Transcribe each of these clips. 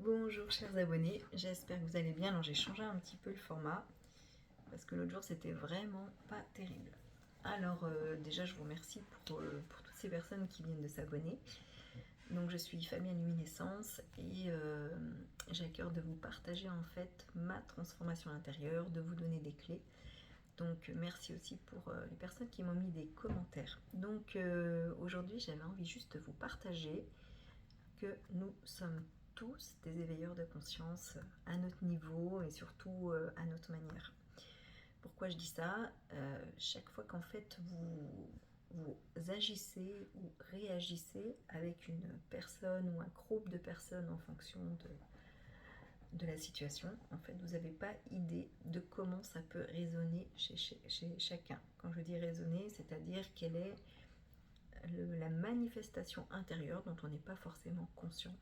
Bonjour chers abonnés, j'espère que vous allez bien. Alors j'ai changé un petit peu le format parce que l'autre jour c'était vraiment pas terrible. Alors déjà je vous remercie pour toutes ces personnes qui viennent de s'abonner. Donc je suis Fabien Luminescence et j'ai à cœur de vous partager en fait ma transformation intérieure, de vous donner des clés. Donc merci aussi pour les personnes qui m'ont mis des commentaires. Donc aujourd'hui j'avais envie juste de vous partager que nous sommes tous des éveilleurs de conscience à notre niveau et surtout à notre manière. Pourquoi je dis ça? Chaque fois qu'en fait vous agissez ou réagissez avec une personne ou un groupe de personnes en fonction de la situation, en fait vous n'avez pas idée de comment ça peut résonner chez chacun. Quand je dis résonner, c'est-à-dire quelle est la manifestation intérieure dont on n'est pas forcément conscient.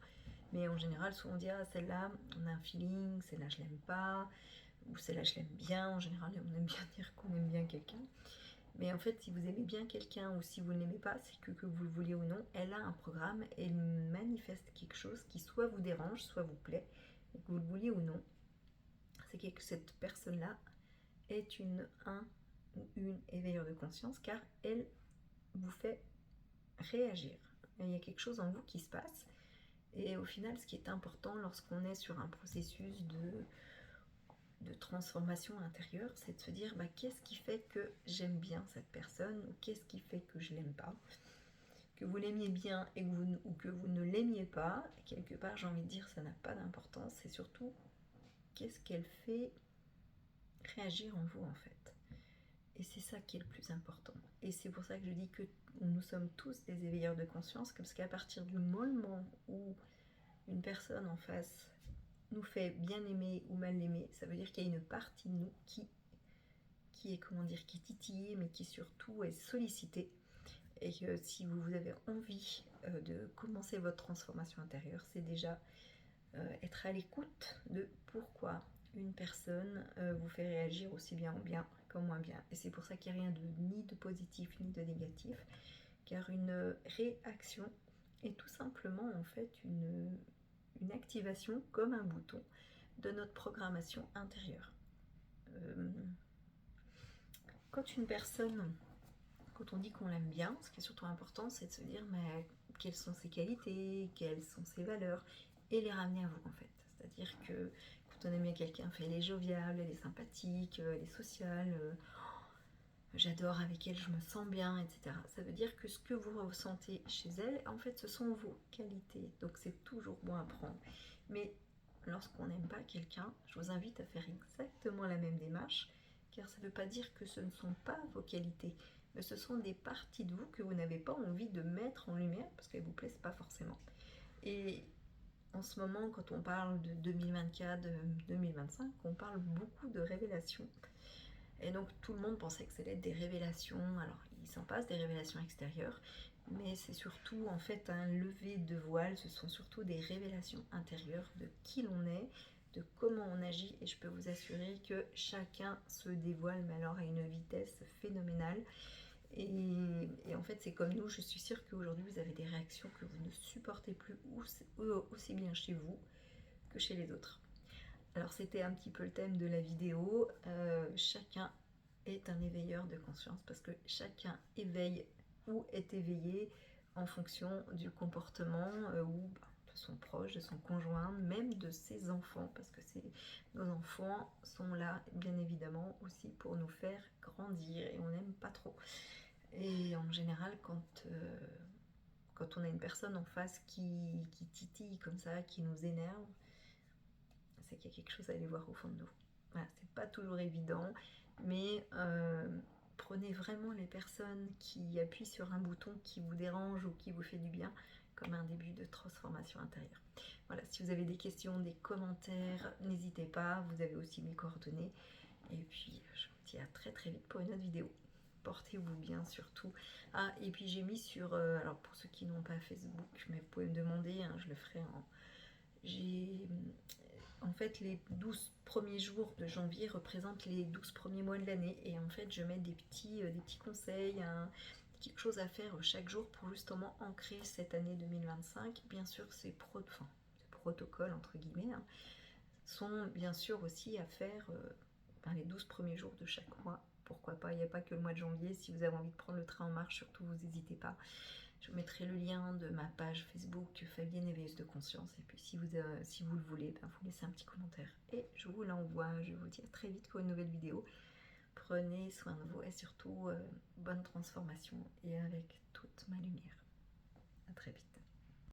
Mais en général, souvent on dit ah celle-là, on a un feeling, celle-là je l'aime pas, ou celle-là je l'aime bien. En général, on aime bien dire qu'on aime bien quelqu'un. Mais en fait, si vous aimez bien quelqu'un ou si vous ne l'aimez pas, c'est que vous le vouliez ou non, elle a un programme, elle manifeste quelque chose qui soit vous dérange, soit vous plaît, et que vous le vouliez ou non. C'est que cette personne-là est un ou une éveilleur de conscience car elle vous fait réagir. Il y a quelque chose en vous qui se passe. Et au final, ce qui est important lorsqu'on est sur un processus de transformation intérieure, c'est de se dire qu'est-ce qui fait que j'aime bien cette personne ou qu'est-ce qui fait que je l'aime pas. Que vous l'aimiez bien ou que vous ne l'aimiez pas, quelque part j'ai envie de dire ça n'a pas d'importance, c'est surtout qu'est-ce qu'elle fait réagir en vous en fait. Et c'est ça qui est le plus important. Et c'est pour ça que je dis que nous sommes tous des éveilleurs de conscience, parce qu'à partir du moment où une personne en face nous fait bien aimer ou mal aimer, ça veut dire qu'il y a une partie de nous qui est, comment dire, qui est titillée, mais qui surtout est sollicitée. Et que si vous avez envie de commencer votre transformation intérieure, c'est déjà être à l'écoute de pourquoi une personne vous fait réagir aussi bien ou bien comme moins bien. Et c'est pour ça qu'il n'y a rien ni de positif ni de négatif, car une réaction est tout simplement en fait une activation comme un bouton de notre programmation intérieure. Quand une personne, quand on dit qu'on l'aime bien, ce qui est surtout important, c'est de se dire mais quelles sont ses qualités, quelles sont ses valeurs, et les ramener à vous en fait. C'est-à-dire que quand on aime bien quelqu'un, elle est joviale, elle est sympathique, elle est sociale, j'adore avec elle, je me sens bien, etc. Ça veut dire que ce que vous ressentez chez elle, en fait, ce sont vos qualités. Donc c'est toujours bon à prendre. Mais lorsqu'on n'aime pas quelqu'un, je vous invite à faire exactement la même démarche, car ça ne veut pas dire que ce ne sont pas vos qualités, mais ce sont des parties de vous que vous n'avez pas envie de mettre en lumière, parce qu'elles ne vous plaisent pas forcément. Et en ce moment, quand on parle de 2024, 2025, on parle beaucoup de révélations. Et donc tout le monde pensait que ça allait être des révélations. Alors il s'en passe des révélations extérieures, mais c'est surtout en fait un lever de voile. Ce sont surtout des révélations intérieures de qui l'on est, de comment on agit. Et je peux vous assurer que chacun se dévoile, mais alors à une vitesse phénoménale. Et en fait c'est comme nous, je suis sûre qu'aujourd'hui vous avez des réactions que vous ne supportez plus, aussi bien chez vous que chez les autres. Alors c'était un petit peu le thème de la vidéo, chacun est un éveilleur de conscience parce que chacun éveille ou est éveillé en fonction du comportement ou de son proche, de son conjoint, même de ses enfants, parce que nos enfants sont là bien évidemment aussi pour nous faire grandir et on n'aime pas trop. Et en général quand on a une personne en face qui titille comme ça, qui nous énerve, c'est qu'il y a quelque chose à aller voir au fond de nous. Voilà, c'est pas toujours évident, mais prenez vraiment les personnes qui appuient sur un bouton qui vous dérange ou qui vous fait du bien comme un début de transformation intérieure. Voilà, si vous avez des questions, des commentaires, n'hésitez pas, vous avez aussi mes coordonnées. Et puis, je vous dis à très très vite pour une autre vidéo. Portez-vous bien surtout. Ah, et puis j'ai mis sur, alors pour ceux qui n'ont pas Facebook, mais vous pouvez me demander, hein, je le ferai en... J'ai en fait les 12 premiers jours de janvier représentent les 12 premiers mois de l'année et en fait je mets des petits conseils, quelque chose à faire chaque jour pour justement ancrer cette année 2025. Bien sûr c'est protocole entre guillemets, hein, sont bien sûr aussi à faire les 12 premiers jours de chaque mois. Pourquoi pas, il n'y a pas que le mois de janvier. Si vous avez envie de prendre le train en marche, surtout vous n'hésitez pas. Je vous mettrai le lien de ma page Facebook Fabienne éveilleuse de conscience. Et puis si vous le voulez, vous laissez un petit commentaire. Et je vous l'envoie. Je vous dis à très vite pour une nouvelle vidéo. Prenez soin de vous et surtout bonne transformation et avec toute ma lumière. À très vite.